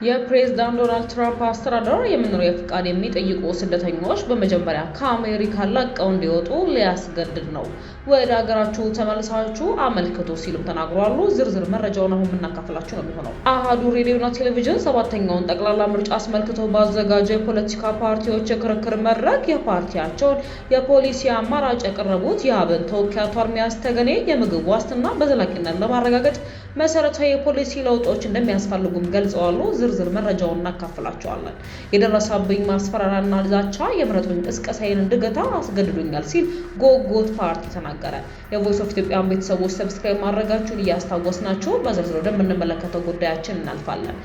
የፕሬዝዳንት ዶናልድ ትራምፕ አስተዳደር የመኖሪያ ፍቃድ የሚጠይቁ ስደተኞች በመጀመሪያ ከአሜሪካ ለቀው እንዲወጡ ሊያስገድድ ነው። ወደ ሀገራችሁ ተመልሳችሁ አመልክቱ ሲሉም ተናግረዋል። ዝርዝር መረጃውን አሁን የምናካፍላችሁ ነው የሚሆነው። አሃዱ ሬዲዮና ቴሌቪዥን ሰባተኛውን ጠቅላላ ምርጫ አስመልክቶ ባዘጋጀው የፖለቲካ ፓርቲዎች የክርክር መድረክ የፓርቲያቸውን የፖሊሲ አማራጭ ያቀረቡት የአብን ተወካይ አቶ ኤርሚያስ ተገኔ የምግብ ዋስትና በዘላቂነት ለማረጋገጥ መሰረታዊ የፖሊሲ ለውጦች እንደሚያስፈልጉም ገልጸዋል። ዝርዝር መረጃውን እናካፍላቸዋለን። የደረሰብኝ ማስፈራሪያና ዛቻ የምረጡኝ ቅስቀሳዬን እንድገታ አስገድዶኛል ሲል ጎጎት ፓርቲ ተናገረ። የቮይስ ኦፍ ኢትዮጵያን ቤተሰቦች ሰብስክራይብ ማድረጋችሁን እያስታወስናችሁ በዝርዝር ወደምንመለከተው ጉዳያችን እናልፋለን።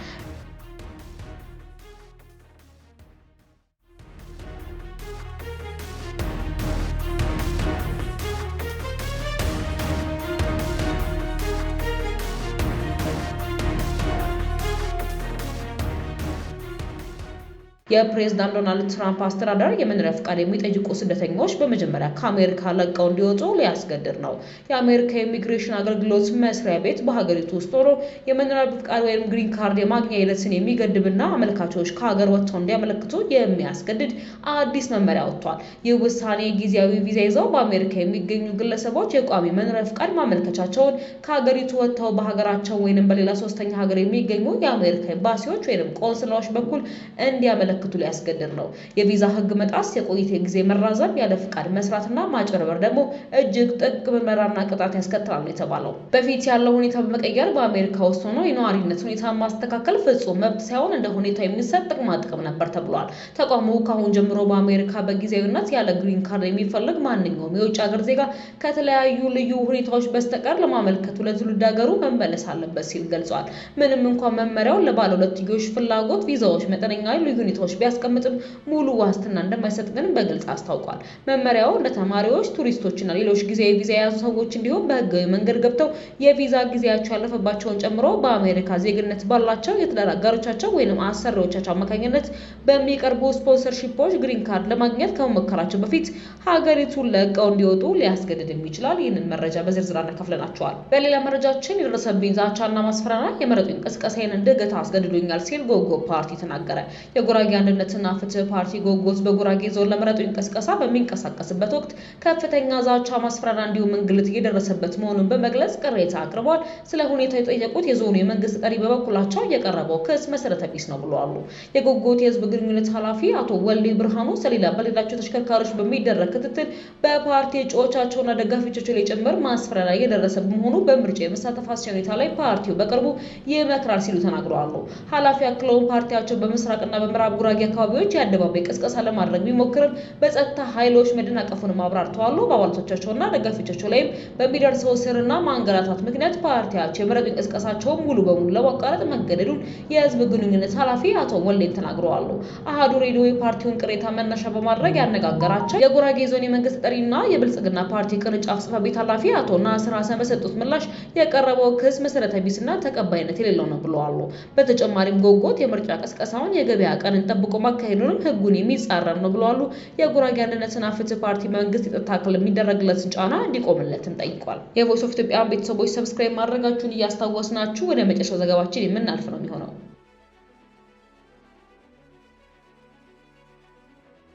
የፕሬዝዳንት ዶናልድ ትራምፕ አስተዳደር የመኖሪያ ፍቃድ የሚጠይቁ ስደተኞች በመጀመሪያ ከአሜሪካ ለቀው እንዲወጡ ሊያስገድድ ነው። የአሜሪካ የኢሚግሬሽን አገልግሎት መስሪያ ቤት በሀገሪቱ ውስጥ ሆኖ የመኖሪያ ፍቃድ ወይም ግሪን ካርድ የማግኛ ሂደትን የሚገድብና አመልካቾች ከሀገር ወጥተው እንዲያመለክቱ የሚያስገድድ አዲስ መመሪያ ወጥቷል። ይህ ውሳኔ ጊዜያዊ ቪዛ ይዘው በአሜሪካ የሚገኙ ግለሰቦች የቋሚ መኖሪያ ፍቃድ ማመልከቻቸውን ከሀገሪቱ ወጥተው በሀገራቸው ወይም በሌላ ሶስተኛ ሀገር የሚገኙ የአሜሪካ ኤምባሲዎች ወይም ቆንስላዎች በኩል እንዲያመለክቱ ሊያስገድድ ነው። የቪዛ ህግ መጣስ፣ የቆይታ ጊዜ መራዘም፣ ያለ ፍቃድ መስራትና ማጭበርበር ደግሞ እጅግ ጥብቅ ምርመራና ቅጣት ያስከትላል የተባለው በፊት ያለው ሁኔታ በመቀየር በአሜሪካ ውስጥ ሆኖ የነዋሪነት ሁኔታ ማስተካከል ፍጹም መብት ሳይሆን እንደ ሁኔታው የሚሰጥ ጥቅማ ጥቅም ነበር ተብሏል። ተቋሙ ካሁን ጀምሮ በአሜሪካ በጊዜያዊነት ያለ ግሪን ካርድ የሚፈልግ ማንኛውም የውጭ ሀገር ዜጋ ከተለያዩ ልዩ ሁኔታዎች በስተቀር ለማመልከቱ ለትውልድ ሀገሩ መመለስ አለበት ሲል ገልጿል። ምንም እንኳን መመሪያው ለባለ ሁለትዮሽ ፍላጎት ቪዛዎች መጠነኛ ልዩ ሁኔታዎች ቢያስቀምጥም ሙሉ ዋስትና እንደማይሰጥ ግን በግልጽ አስታውቋል። መመሪያው እንደ ተማሪዎች፣ ቱሪስቶችና ሌሎች ጊዜያዊ ቪዛ የያዙ ሰዎች እንዲሁም በህጋዊ መንገድ ገብተው የቪዛ ጊዜያቸው ያለፈባቸውን ጨምሮ በአሜሪካ ዜግነት ባላቸው የትዳር አጋሮቻቸው ወይም አሰሪዎቻቸው አማካኝነት በሚቀርቡ ስፖንሰርሺፖች ግሪን ካርድ ለማግኘት ከመሞከራቸው በፊት ሀገሪቱን ለቀው እንዲወጡ ሊያስገድድም ይችላል። ይህንን መረጃ በዝርዝር አካፍለናቸዋል። በሌላ መረጃችን የደረሰብኝ ዛቻና ማስፈራሪያ የምረጡኝ ቅስቀሳዬን እንድገታ አስገድዶኛል ሲል ጎጎ ፓርቲ ተናገረ። የጉራጌ አንድነትና ፍትህ ፓርቲ ጎጎት በጉራጌ ዞን ለምረጡኝ ቅስቀሳ በሚንቀሳቀስበት ወቅት ከፍተኛ ዛቻ፣ ማስፈራሪያ እንዲሁም እንግልት እየደረሰበት መሆኑን በመግለጽ ቅሬታ አቅርቧል። ስለ ሁኔታው የጠየቁት የዞኑ የመንግስት ጠሪ በበኩላቸው የቀረበው ክስ መሰረተ ቢስ ነው ብለዋል። የጎጎት የህዝብ ግንኙነት ኃላፊ አቶ ወልዴ ብርሃኑ ሰሌዳ በሌላቸው ተሽከርካሪዎች በሚደረግ ክትትል በፓርቲ እጩዎቻቸውና ደጋፊዎቻቸው ላይ ጭምር ማስፈራሪያ እየደረሰ በመሆኑ በምርጫ የመሳተፍ አስቻይ ሁኔታ ላይ ፓርቲው በቅርቡ ይመክራል ሲሉ ተናግረዋል። ኃላፊ አክለውም ፓርቲያቸው በምስራቅና በምዕራብ ጉራጌ አካባቢዎች የአደባባይ ቅስቀሳ ለማድረግ ቢሞክርም በጸጥታ ኃይሎች መደናቀፉንም አብራርተዋል። በአባላቶቻቸውና ደጋፊዎቻቸው ላይም በሚደርሰው እስርና ማንገላታት ምክንያት ፓርቲያቸው የምረጡኝ ቅስቀሳቸውን ሙሉ በሙሉ ለማቋረጥ መገደዱን የህዝብ ግንኙነት ኃላፊ አቶ ወልዴን ተናግረዋል። አሃዱ ሬዲዮ የፓርቲውን ቅሬታ መነሻ በማድረግ ያነጋገራቸው የጉራጌ ዞን የመንግስት ጠሪና የብልጽግና ፓርቲ ቅርንጫፍ ጽሕፈት ቤት ኃላፊ አቶ ናስር ሀሰን በሰጡት ምላሽ የቀረበው ክስ መሰረተ ቢስና ተቀባይነት የሌለው ነው ብለዋል። በተጨማሪም ጎጎት የምርጫ ቅስቀሳውን የገበያ ቀንን ጠብቆ ማካሄዱንም ህጉን የሚጻረር ነው ብለዋል። የጉራጌ አንድነትና ፍትህ ፓርቲ መንግስት የጸጥታ አካል የሚደረግለትን ጫና እንዲቆምለትም ጠይቋል። የቮይስ ኦፍ ኢትዮጵያ ቤተሰቦች ሰብስክራይብ ማድረጋችሁን እያስታወስናችሁ ወደ መጨረሻው ዘገባችን የምናልፍ ነው የሚሆነው።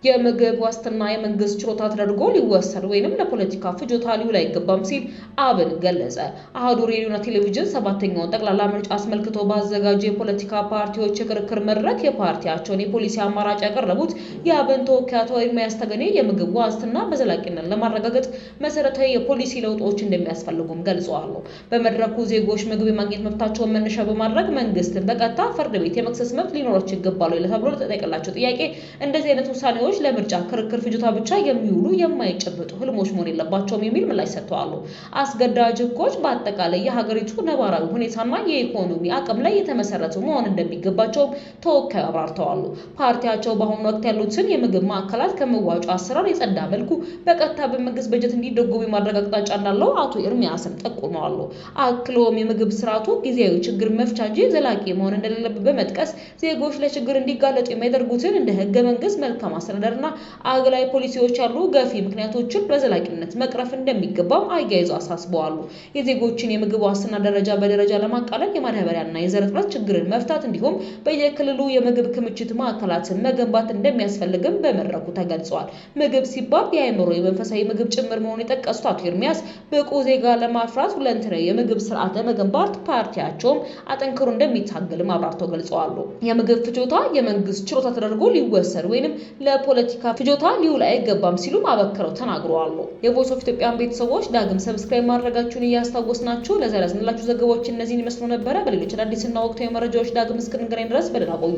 የምግብ ዋስትና የመንግስት ችሮታ ተደርጎ ሊወሰድ ወይንም ለፖለቲካ ፍጆታ ሊውል አይገባም ሲል አብን ገለጸ። አሃዱ ሬዲዮና ቴሌቪዥን ሰባተኛውን ጠቅላላ ምርጫ አስመልክቶ ባዘጋጀ የፖለቲካ ፓርቲዎች የክርክር መድረክ የፓርቲያቸውን የፖሊሲ አማራጭ ያቀረቡት የአብን ተወካይ አቶ ኤርሚያስ ተገኔ የምግብ ዋስትና በዘላቂነት ለማረጋገጥ መሰረታዊ የፖሊሲ ለውጦች እንደሚያስፈልጉም ገልጸዋል። በመድረኩ ዜጎች ምግብ የማግኘት መብታቸውን መነሻ በማድረግ መንግስትን በቀጥታ ፍርድ ቤት የመክሰስ መብት ሊኖራቸው ይገባል ተብሎ ለተጠየቀላቸው ጥያቄ እንደዚህ አይነት ውሳኔዎች ለምርጫ ክርክር ፍጆታ ብቻ የሚውሉ የማይጨበጡ ህልሞች መሆን የለባቸውም የሚል ምላሽ ሰጥተዋል። አስገዳጅ ህጎች በአጠቃላይ የሀገሪቱ ነባራዊ ሁኔታና የኢኮኖሚ አቅም ላይ የተመሰረቱ መሆን እንደሚገባቸው ተወካዩ አብራርተዋል። ፓርቲያቸው በአሁኑ ወቅት ያሉትን የምግብ ማዕከላት ከመዋጮ አሰራር የጸዳ መልኩ በቀጥታ በመንግስት በጀት እንዲደጎሙ የማድረግ አቅጣጫ እንዳለው አቶ ኤርሚያስም ጠቁመዋል። አክሎም የምግብ ስርዓቱ ጊዜያዊ ችግር መፍቻ እንጂ ዘላቂ መሆን እንደሌለበት በመጥቀስ ዜጎች ለችግር እንዲጋለጡ የሚያደርጉትን እንደ ህገ መንግስት፣ መልካም አስተዳደር አስተዳደርና አግላይ ፖሊሲዎች ያሉ ገፊ ምክንያቶችን በዘላቂነት መቅረፍ እንደሚገባም አያይዘው አሳስበዋል። የዜጎችን የምግብ ዋስትና ደረጃ በደረጃ ለማቃለል የማዳበሪያና የዘር እጥረት ችግርን መፍታት እንዲሁም በየክልሉ የምግብ ክምችት ማዕከላትን መገንባት እንደሚያስፈልግም በመድረኩ ተገልጿል። ምግብ ሲባል የአእምሮ የመንፈሳዊ ምግብ ጭምር መሆኑን የጠቀሱት አቶ ኤርሚያስ ብቁ ዜጋ ለማፍራት ሁለንተናዊ የምግብ ስርዓት ለመገንባት ፓርቲያቸውም አጠንክሮ እንደሚታገልም አብራርተው ገልጸዋል። የምግብ ፍጆታ የመንግስት ችሮታ ተደርጎ ሊወሰድ ወይንም ለፖለቲካ ፍጆታ ሊውል አይገባም ሲሉም አበክረው ተናግረዋል። የቮይስ ኦፍ ኢትዮጵያን ቤተሰቦች ዳግም ሰብስክራይብ ማድረጋችሁን እያስታወስናችሁ ለዛሬ ያዝንላችሁ ዘገባዎች እነዚህን ይመስሉ ነበረ። በሌሎች አዳዲስና ወቅታዊ መረጃዎች ዳግም እስክንገናኝ ድረስ በደህና ቆዩ።